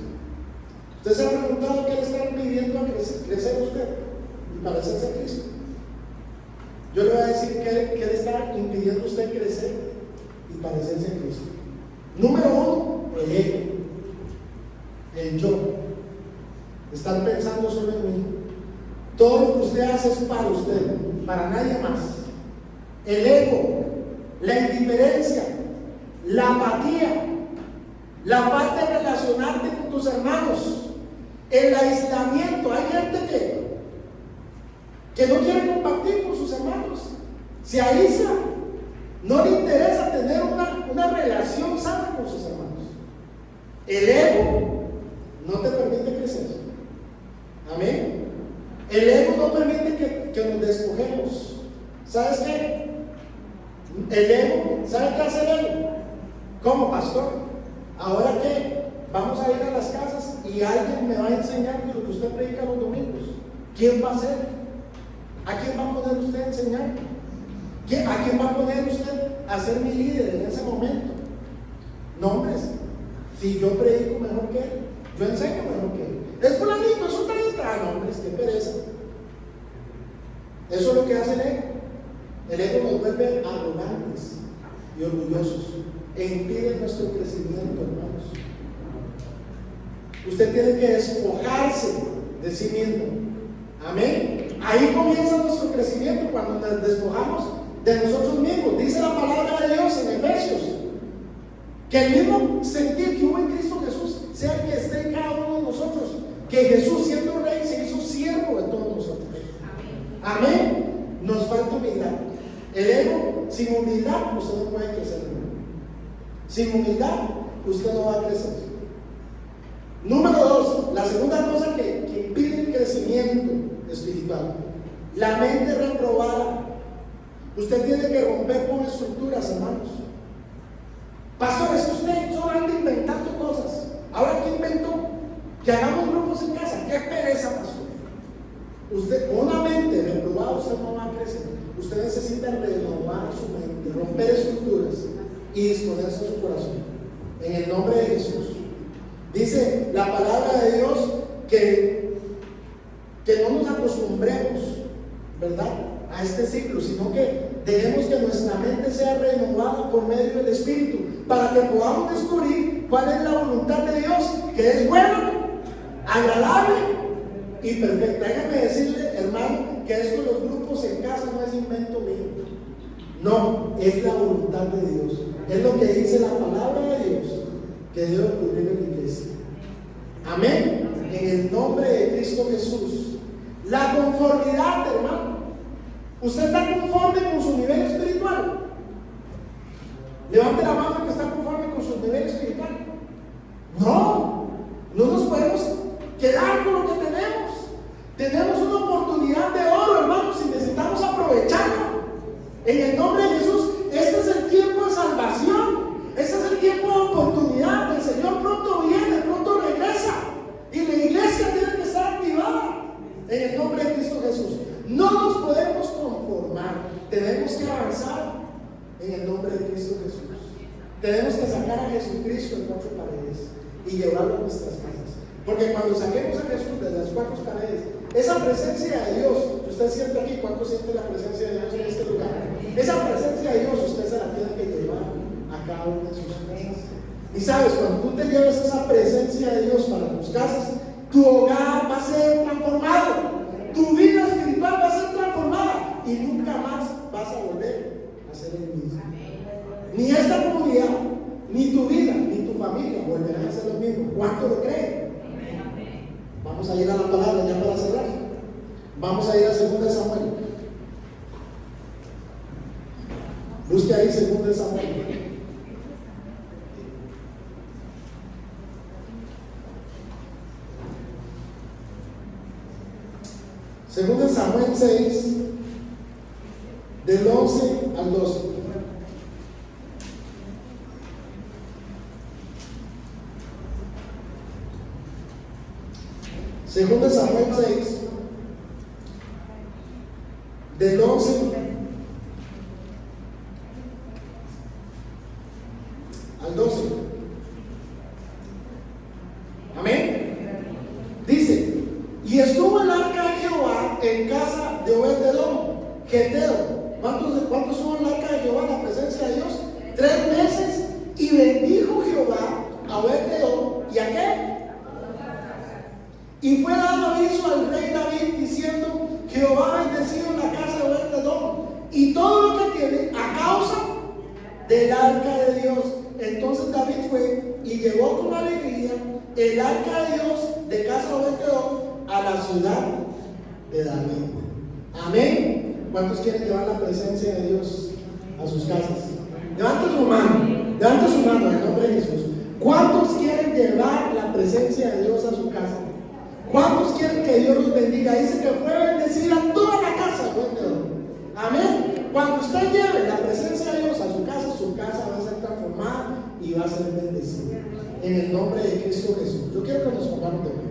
¿Usted se ha preguntado qué le está impidiendo impidiendo crecer usted y parecerse a Cristo? Yo le voy a decir que le está impidiendo a usted crecer y parecerse a Cristo. Número uno, el ego, el yo. Estar pensando solo en mí. Todo lo que usted hace es para usted, para nadie más. El ego, la indiferencia, la apatía, la falta de relacionarte con tus hermanos, el aislamiento. Hay gente que no quiere compartir con sus hermanos, se aísla, no le interesa tener una relación sana con sus hermanos. El ego no te permite crecer. Amén. El ego no permite que nos despojemos. ¿Sabes qué? El ego, ¿sabe qué hace el ego? Como pastor, ¿ahora qué? Vamos a ir a las casas y alguien me va a enseñar lo que usted predica los domingos. ¿Quién va a ser? ¿A quién va a poner usted a enseñar? ¿A quién va a poner usted a ser mi líder en ese momento? No, hombres, si yo predico mejor que él, yo enseño mejor que él. Es fulanito, es un talentano, hombres, qué pereza. Eso es lo que hace el ego. El ego nos vuelve arrogantes y orgullosos e impide nuestro crecimiento, hermanos. Usted tiene que despojarse de sí mismo. Amén. Ahí comienza nuestro crecimiento, cuando nos despojamos de nosotros mismos. Dice la palabra de Dios en Efesios que el mismo sentir que hubo en Cristo Jesús sea el que esté en cada uno de nosotros. Que Jesús, siendo rey, se hizo siervo de todos nosotros. Amén. Nos falta humildad. El ego, sin humildad, usted no puede crecer. Sin humildad, usted no va a crecer. Número dos, la segunda cosa que impide el crecimiento espiritual: la mente reprobada. Usted tiene que romper con estructuras, hermanos. Pastor, es que usted solo anda inventando cosas. Ahora, ¿qué inventó? Que hagamos grupos en casa. ¡Qué pereza, pastor! Usted, con una mente reprobada, usted no va a crecer. Usted necesita renovar su mente, romper estructuras y disponerse a su corazón. En el nombre de Jesús. Dice la palabra de Dios que no nos acostumbremos, ¿verdad?, a este ciclo, sino que dejemos que nuestra mente sea renovada por medio del Espíritu, para que podamos descubrir cuál es la voluntad de Dios, que es buena, agradable y perfecta. Déjame decirle, hermano, que esto de los grupos en casa no es invento mío. No, es la voluntad de Dios. Es lo que dice la palabra de Dios que debe ocurrir en la iglesia. Amén. En el nombre de Cristo Jesús. La conformidad, hermano. ¿Usted está conforme con su nivel espiritual? Levante la mano que está conforme con su nivel espiritual. No nos podemos quedar con lo que tenemos. Tenemos una oportunidad de oro, hermanos, y necesitamos aprovecharla. En el nombre de Jesús, este es el tiempo de salvación. Este es el tiempo de oportunidad. El Señor pronto viene, pronto regresa. Y la iglesia tiene que estar activada. En el nombre de Cristo Jesús. No nos podemos conformar. Tenemos que avanzar en el nombre de Cristo Jesús. Tenemos que sacar a Jesucristo de cuatro paredes y llevarlo a nuestras casas. Porque cuando saquemos a Jesús de las cuatro paredes, esa presencia de Dios, usted siente aquí, ¿cuánto siente la presencia de Dios en este lugar? Esa presencia de Dios usted se la tiene que llevar a cada una de sus casas. Y sabes, cuando tú te llevas esa presencia de Dios para tus casas, tu hogar va a ser transformado, tu vida espiritual va a ser transformada y nunca más vas a volver a ser el mismo. Ni esta comunidad, ni tu vida, ni tu familia volverán a ser lo mismo. ¿Cuánto lo creen? Vamos a ir a la palabra ya para cerrar. Vamos a ir a 2 Samuel. Busque ahí 2 Samuel. Segundo Samuel 6, del 11 al 12. Segundo Samuel 6, del 11 al 12. Amén. Dice: Y estuvo el arca de Jehová en casa de Obed-edom, geteo. ¿Cuántos estuvo en el arca de Jehová en la presencia de Dios? 3 meses. Y bendijo Jehová a Obed-edom. ¿Y a qué? Y fue dado aviso al rey David diciendo: Jehová ha bendecido la casa de Obed-edom y todo lo que tiene a causa del arca de Dios. Entonces David fue y llevó con alegría el arca de Dios de casa de Obed-edom a la ciudad de David. Amén. ¿Cuántos quieren llevar la presencia de Dios a sus casas? Levanta su mano en el nombre de Jesús. ¿Cuántos quieren llevar la presencia de Dios a su casa? ¿Cuántos quieren que Dios los bendiga? Dice que fue bendecir a toda la casa de Obed-edom. Amén. Cuando usted lleve la presencia de Dios a su casa va a ser transformada y va a ser bendecida en el nombre de Cristo Jesús. Yo quiero que nos pongamos de pie.